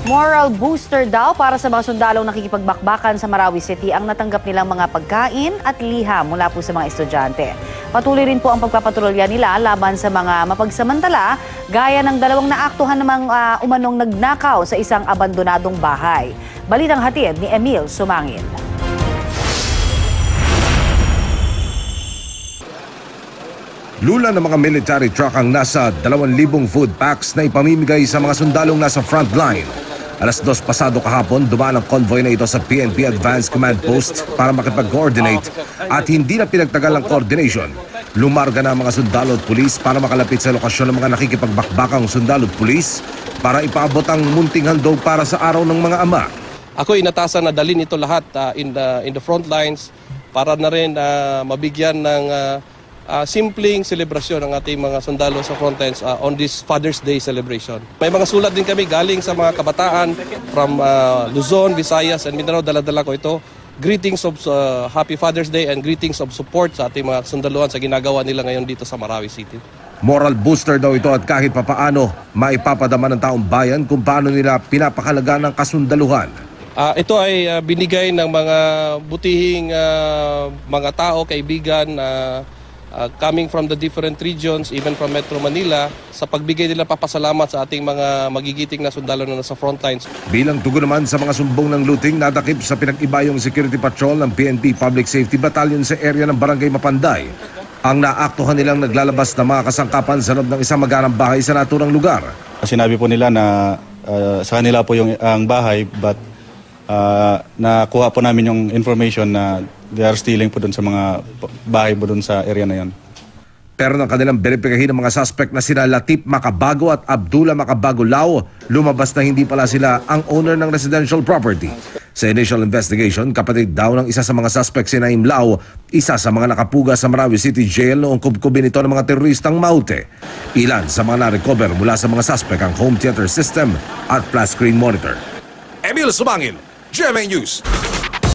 Moral booster daw para sa mga sundalong nakikipagbakbakan sa Marawi City ang natanggap nilang mga pagkain at liham mula po sa mga estudyante. Patuloy rin po ang pagpapatrolya nila laban sa mga mapagsamantala gaya ng dalawang naaktuhan namang umanong nagnakaw sa isang abandonadong bahay. Balitang hatid ni Emil Sumangil. Lula ng mga military truck ang nasa 2,000 food packs na ipamimigay sa mga sundalong nasa front line. Alas 2 pasado kahapon, dumaan ang convoy na ito sa PNP Advanced Command Post para makipag-coordinate at hindi na pinagtagal ang coordination. Lumarga na ang mga sundalo at pulis para makalapit sa lokasyon ng mga nakikipagbakbakang sundalo at pulis para ipaabot ang munting handog para sa araw ng mga ama. Ako inatasan na dalhin ito lahat in the front lines para na rin mabigyan ng simpleng selebrasyon ng ating mga sundalo sa front lines on this Father's Day celebration. May mga sulat din kami galing sa mga kabataan from Luzon, Visayas, and Mindanao. Dala-dala ko ito. Greetings of Happy Father's Day and greetings of support sa ating mga sundaluhan sa ginagawa nila ngayon dito sa Marawi City. Moral booster daw ito at kahit papaano maipapadama ng taong bayan kung paano nila pinapakalaga ng kasundaluhan. Ito ay binigay ng mga butihing mga tao, kaibigan, coming from the different regions, even from Metro Manila, sa pagbigay nila papasalamat sa ating mga magigiting na sundalo na nasa front lines. Bilang tugon naman sa mga sumbong ng looting, nadakip sa pinag-ibayong security patrol ng PNP Public Safety Battalion sa area ng Barangay Mapanday. Ang naaktuhan nilang naglalabas ng mga kasangkapan sa loob ng isang magarang bahay sa naturang lugar. Sinabi po nila na sa kanila po ang bahay, but nakuha po namin yung information na they are stealing po dun sa mga bahay po dun sa area na yan. Pero ng kanilang beripikahin ng mga suspect na sina Latif Macabago at Abdullah Macabago Lao, lumabas na hindi pala sila ang owner ng residential property. Sa initial investigation, kapatid daw ng isa sa mga suspect si Naim Lao, isa sa mga nakapuga sa Marawi City Jail noong kubkubin ito ng mga teroristang Maute. Ilan sa mga na-recover mula sa mga suspect ang home theater system at flat screen monitor. Emil Sumangil, GMA News.